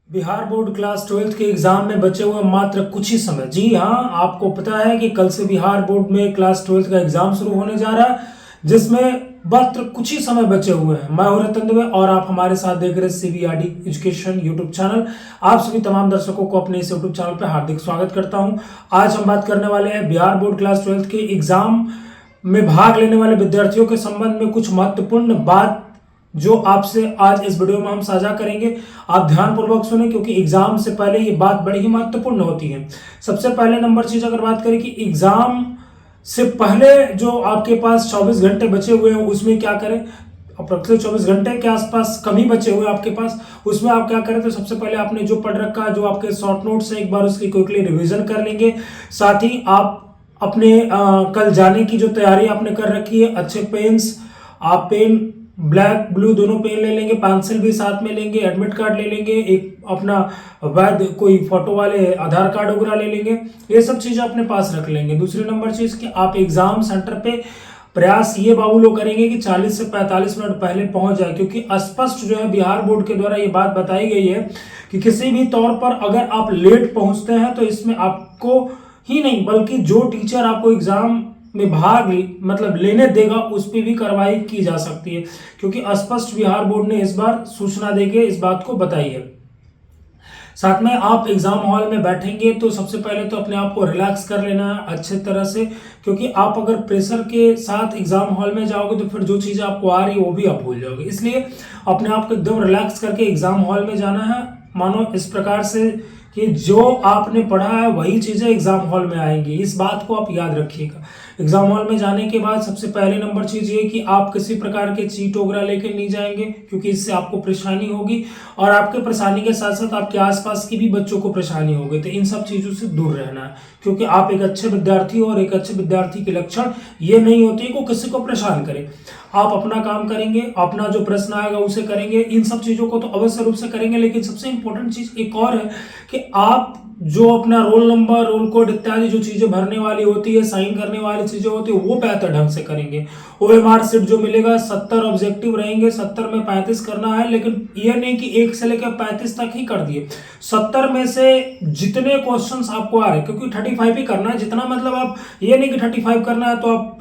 Bihar board class 12th के exam में बचे हुए मात्र कुछ ही समय। जी हाँ, आपको पता है कि कल से बिहार बोर्ड में क्लास 12th का एग्जाम शुरू होने जा रहा है, जिसमें मात्र कुछ ही समय बचे हुए हैं। मैं हूं रतन दुबे और आप हमारे साथ देख रहे हैं सीबीआरडी एजुकेशन यूट्यूब चैनल। आप सभी तमाम दर्शकों को अपने इस यूट्यूब चैनल पर हार्दिक स्वागत करता हूं। आज हम बात करने वाले हैं बिहार बोर्ड क्लास 12th के एग्जाम में भाग लेने वाले विद्यार्थियों के संबंध में कुछ महत्वपूर्ण बात जो आपसे आज इस वीडियो में हम साझा करेंगे। आप ध्यानपूर्वक सुने क्योंकि एग्जाम से पहले ये बात बड़ी ही महत्वपूर्ण होती है। सबसे पहले नंबर चीज अगर बात करें कि एग्जाम से पहले जो आपके पास 24 घंटे बचे हुए हैं उसमें क्या करें। अप्रॉक्सिमेट 24 घंटे के आसपास कम ही बचे हुए आपके पास, उसमें आप क्या करें तो सबसे पहले आपने जो पढ़ रखा है, जो आपके शॉर्ट नोट्स है, एक बार उसकी क्विकली रिवीजन कर लेंगे। साथ ही आप अपने कल जाने की जो तैयारी आपने कर रखी है, अच्छे पेन्स, आप पेन ब्लैक ब्लू दोनों पेन ले लेंगे, पेंसिल भी साथ में लेंगे, एडमिट कार्ड ले लेंगे, एक अपना वैध कोई फोटो वाले आधार कार्ड वगैरह ले लेंगे। ये सब चीजें अपने पास रख लेंगे। दूसरी नंबर चीज कि आप एग्जाम सेंटर पे प्रयास ये बाबू लोग करेंगे कि 40 से 45 मिनट पहले पहुंच जाए, क्योंकि स्पष्ट जो है बिहार बोर्ड के द्वारा ये बात बताई गई है कि किसी भी तौर पर अगर आप लेट पहुंचते हैं तो इसमें आपको ही नहीं बल्कि जो टीचर आपको एग्जाम में भाग लेने देगा उस पर भी कार्रवाई की जा सकती है, क्योंकि स्पष्ट बिहार बोर्ड ने इस बार सूचना देके इस बात को बताई है। साथ में आप एग्जाम हॉल में बैठेंगे तो सबसे पहले तो अपने आप को रिलैक्स कर लेना है अच्छे तरह से, क्योंकि आप अगर प्रेशर के साथ एग्जाम हॉल में जाओगे तो फिर जो चीज़ें आपको आ रही है वो भी आप भूल जाओगे। इसलिए अपने आप को एकदम रिलैक्स करके एग्जाम हॉल में जाना है। मानो इस प्रकार से कि जो आपने पढ़ा है वही चीजें एग्जाम हॉल में आएंगी। इस बात को आप याद रखिएगा। एग्जाम हॉल में जाने के बाद सबसे पहले नंबर चीज ये कि आप किसी प्रकार के चीट वगैरह लेकर नहीं जाएंगे, क्योंकि इससे आपको परेशानी होगी और आपके परेशानी के साथ साथ आपके आसपास की भी बच्चों को परेशानी होगी। तो इन सब चीजों से दूर रहना है, क्योंकि आप एक अच्छे विद्यार्थी हो और एक अच्छे विद्यार्थी के लक्षण ये नहीं होते कि किसी को परेशान करे। आप अपना काम करेंगे, अपना जो प्रश्न आएगा उसे करेंगे, इन सब चीजों को तो अवश्य रूप से करेंगे। लेकिन सबसे इंपॉर्टेंट चीज एक और है कि आप जो अपना रोल नंबर, रोल कोड इत्यादि जो चीजें भरने वाली होती है, साइन करने वाली चीजें होती है, वो बेहतर ढंग से करेंगे। ओएमआर सीट जो मिलेगा 70 ऑब्जेक्टिव रहेंगे, 70 में 35 करना है। लेकिन ये नहीं कि 1 से लेकर 35 तक ही कर दिए। 70 में से जितने क्वेश्चंस आपको आ रहे हैं, क्योंकि 35 ही करना है जितना, मतलब आप ये नहीं कि 35 करना है तो आप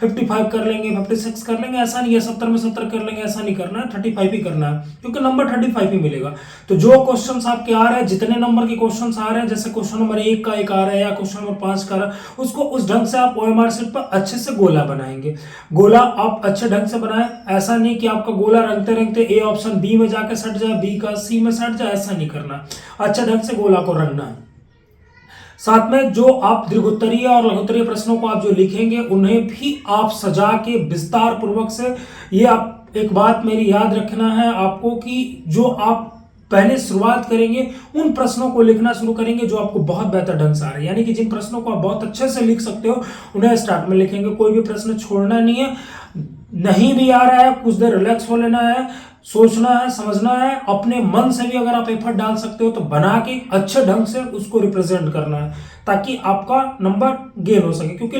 55 कर लेंगे, 56 कर लेंगे, ऐसा नहीं है। 70 में 70 कर लेंगे, ऐसा नहीं करना है। 35 ही करना है, क्योंकि नंबर 35 ही मिलेगा। तो जो क्वेश्चंस आपके आ रहे हैं, जितने नंबर के क्वेश्चंस आ रहे हैं, जैसे क्वेश्चन नंबर 1 का एक आ रहा है या क्वेश्चन नंबर 5 का आ रहा है, उसको उस ढंग से आप ओएमआर शीट पर अच्छे से गोला बनाएंगे। गोला आप अच्छे ढंग से बनाएं। ऐसा नहीं कि आपका गोला रंगते रंगते ए ऑप्शन बी में जाकर सट जाए, बी का सी में सट जाए, ऐसा नहीं करना। अच्छे ढंग से गोला को रंगना है। साथ में जो आप दीर्घोत्तरीय और लघुत्तरीय प्रश्नों को आप जो लिखेंगे उन्हें भी आप सजा के विस्तार पूर्वक से, ये आप एक बात मेरी याद रखना है आपको कि जो आप पहले शुरुआत करेंगे उन प्रश्नों को लिखना शुरू करेंगे जो आपको बहुत बेहतर ढंग से आ रहे हैं, यानी कि जिन प्रश्नों को आप बहुत अच्छे से लिख सकते हो उन्हें स्टार्ट में लिखेंगे। कोई भी प्रश्न छोड़ना नहीं है। नहीं भी आ रहा है, कुछ देर रिलैक्स हो लेना है, सोचना है, समझना है। अपने मन से भी अगर आप एफर्ट डाल सकते हो तो बना के अच्छे ढंग से उसको रिप्रेजेंट करना है, ताकि आपका नंबर गेन हो सके। क्योंकि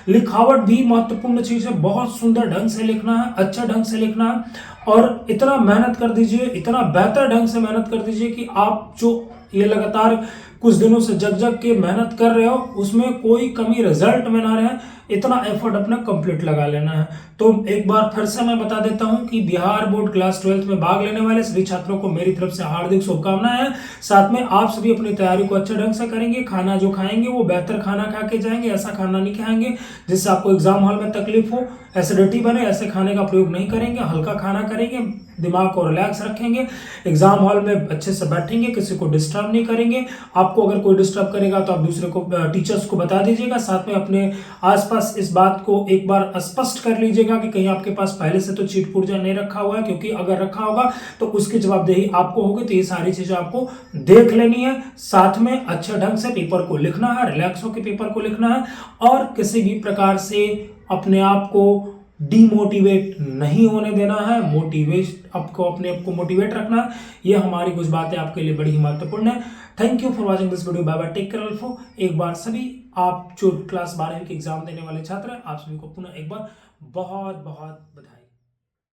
लिखावट भी महत्वपूर्ण चीज है। बहुत सुंदर ढंग से लिखना है, अच्छे ढंग से लिखना है, और इतना मेहनत कर दीजिए, इतना बेहतर ढंग से मेहनत कर दीजिए कि आप जो ये लगातार कुछ दिनों से जग जग के मेहनत कर रहे हो उसमें कोई कमी रिजल्ट में ना रहे। इतना एफर्ट अपना कंप्लीट लगा लेना है। तो एक बार फिर से मैं बता देता हूं कि बिहार बोर्ड क्लास 12th में भाग लेने वाले सभी छात्रों को मेरी तरफ से हार्दिक शुभकामनाएं हैं। साथ में आप सभी अपनी तैयारी को अच्छे ढंग से करेंगे। खाना जो खाएंगे वो बेहतर खाना खा के जाएंगे, ऐसा खाना नहीं खाएंगे जिससे आपको एग्जाम हॉल में तकलीफ हो, एसिडिटी बने, ऐसे खाने का प्रयोग नहीं करेंगे। हल्का खाना करेंगे, दिमाग को रिलैक्स रखेंगे, एग्जाम हॉल में अच्छे से बैठेंगे, किसी को डिस्टर्ब नहीं करेंगे। आपको अगर कोई डिस्टर्ब करेगा तो आप दूसरे को, टीचर्स को बता दीजिएगा। साथ में अपने आसपास इस बात को एक बार स्पष्ट कर लीजिएगा कि कहीं आपके पास पहले से तो चीट पुर्जा नहीं रखा हुआ है, क्योंकि अगर रखा होगा तो उसकी जवाबदेही आपको होगी। तो ये सारी चीजें आपको देख लेनी है। साथ में अच्छे ढंग से पेपर को लिखना है, रिलैक्स होकर पेपर को लिखना है, और किसी भी प्रकार से अपने आप को डीमोटिवेट नहीं होने देना है। मोटिवेट आपको, अपने आप को मोटिवेट रखना है। ये हमारी कुछ बातें आपके लिए बड़ी ही महत्वपूर्ण है। Thank you for watching this video. Bye bye, take care all. एक बार सभी आप जो क्लास 12वीं के एग्जाम देने वाले छात्र हैं, आप सभी को पुनः एक बार बहुत बहुत बधाई।